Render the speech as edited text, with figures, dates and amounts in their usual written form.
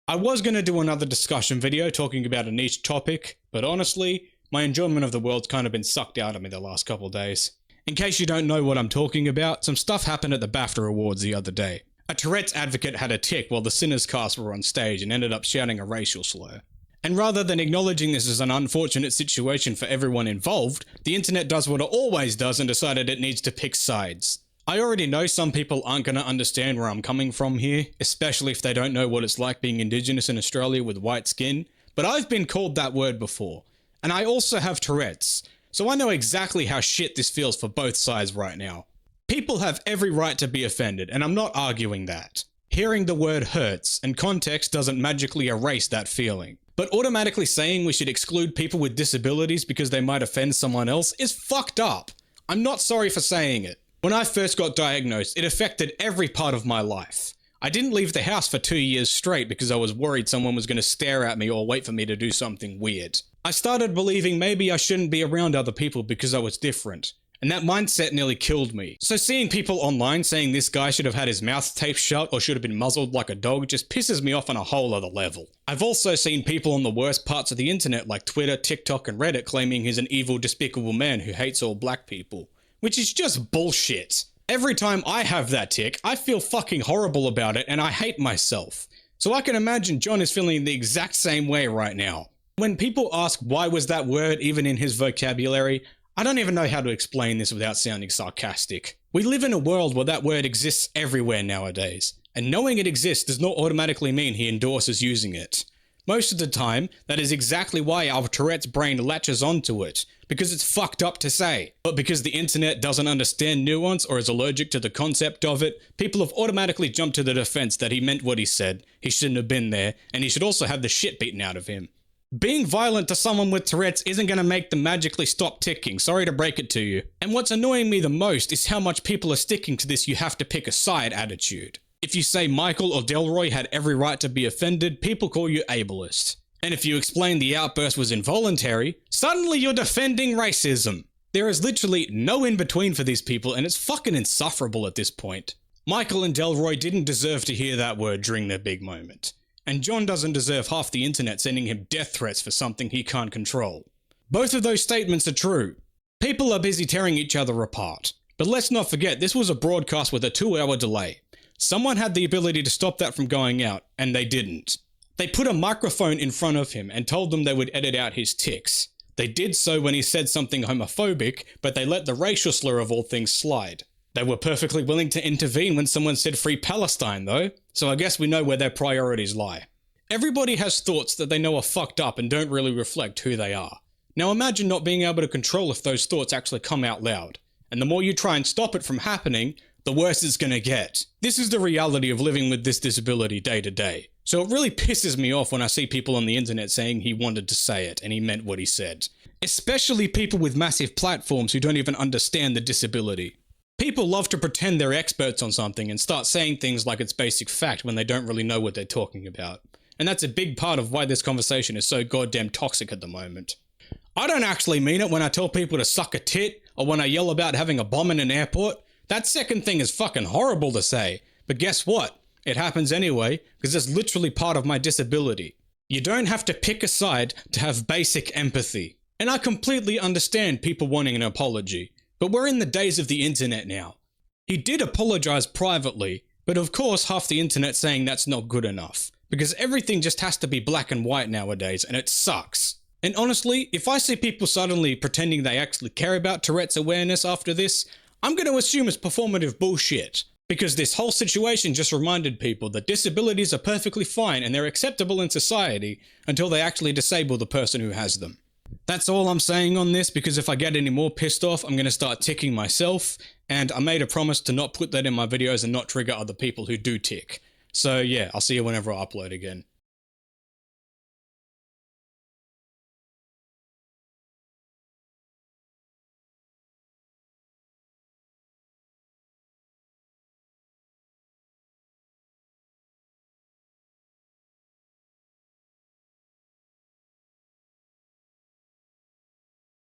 I was going to do another discussion video talking about a niche topic, but honestly, my enjoyment of the world's kind of been sucked out of me the last couple days. In case you don't know what I'm talking about, some stuff happened at the BAFTA Awards the other day. A Tourette's advocate had a tic while the Sinners cast were on stage and ended up shouting a racial slur. And rather than acknowledging this as an unfortunate situation for everyone involved, the internet does what it always does and decided it needs to pick sides. I already know some people aren't going to understand where I'm coming from here, especially if they don't know what it's like being Indigenous in Australia with white skin, but I've been called that word before. And I also have Tourette's, so I know exactly how shit this feels for both sides right now. People have every right to be offended, and I'm not arguing that. Hearing the word hurts, and context doesn't magically erase that feeling. But automatically saying we should exclude people with disabilities because they might offend someone else is fucked up. I'm not sorry for saying it. When I first got diagnosed, it affected every part of my life. I didn't leave the house for 2 years straight because I was worried someone was going to stare at me or wait for me to do something weird. I started believing maybe I shouldn't be around other people because I was different. And that mindset nearly killed me. So seeing people online saying this guy should have had his mouth taped shut or should have been muzzled like a dog just pisses me off on a whole other level. I've also seen people on the worst parts of the internet like Twitter, TikTok and Reddit claiming he's an evil, despicable man who hates all black people. Which is just bullshit. Every time I have that tic, I feel fucking horrible about it and I hate myself. So I can imagine John is feeling the exact same way right now. When people ask why was that word even in his vocabulary, I don't even know how to explain this without sounding sarcastic. We live in a world where that word exists everywhere nowadays, and knowing it exists does not automatically mean he endorses using it. Most of the time, that is exactly why our Tourette's brain latches onto it, because it's fucked up to say. But because the internet doesn't understand nuance or is allergic to the concept of it, people have automatically jumped to the defense that he meant what he said, he shouldn't have been there, and he should also have the shit beaten out of him. Being violent to someone with Tourette's isn't going to make them magically stop ticking, sorry to break it to you. And what's annoying me the most is how much people are sticking to this you have to pick a side attitude. If you say Michael or Delroy had every right to be offended, people call you ableist. And if you explain the outburst was involuntary, suddenly you're defending racism. There is literally no in-between for these people and it's fucking insufferable at this point. Michael and Delroy didn't deserve to hear that word during their big moment. And John doesn't deserve half the internet sending him death threats for something he can't control. Both of those statements are true. People are busy tearing each other apart. But let's not forget, this was a broadcast with a 2-hour delay. Someone had the ability to stop that from going out, and they didn't. They put a microphone in front of him and told them they would edit out his tics. They did so when he said something homophobic, but they let the racial slur of all things slide. They were perfectly willing to intervene when someone said Free Palestine though, so I guess we know where their priorities lie. Everybody has thoughts that they know are fucked up and don't really reflect who they are. Now imagine not being able to control if those thoughts actually come out loud. And the more you try and stop it from happening, the worse it's gonna get. This is the reality of living with this disability day to day. So it really pisses me off when I see people on the internet saying he wanted to say it and he meant what he said. Especially people with massive platforms who don't even understand the disability. People love to pretend they're experts on something and start saying things like it's basic fact when they don't really know what they're talking about. And that's a big part of why this conversation is so goddamn toxic at the moment. I don't actually mean it when I tell people to suck a tit or when I yell about having a bomb in an airport. That second thing is fucking horrible to say, but guess what? It happens anyway, because it's literally part of my disability. You don't have to pick a side to have basic empathy. And I completely understand people wanting an apology, but we're in the days of the internet now. He did apologize privately, but of course half the internet saying that's not good enough, because everything just has to be black and white nowadays, and it sucks. And honestly, if I see people suddenly pretending they actually care about Tourette's awareness after this, I'm going to assume it's performative bullshit, because this whole situation just reminded people that disabilities are perfectly fine and they're acceptable in society until they actually disable the person who has them. That's all I'm saying on this, because if I get any more pissed off, I'm going to start ticking myself, and I made a promise to not put that in my videos and not trigger other people who do tick. So yeah, I'll see you whenever I upload again.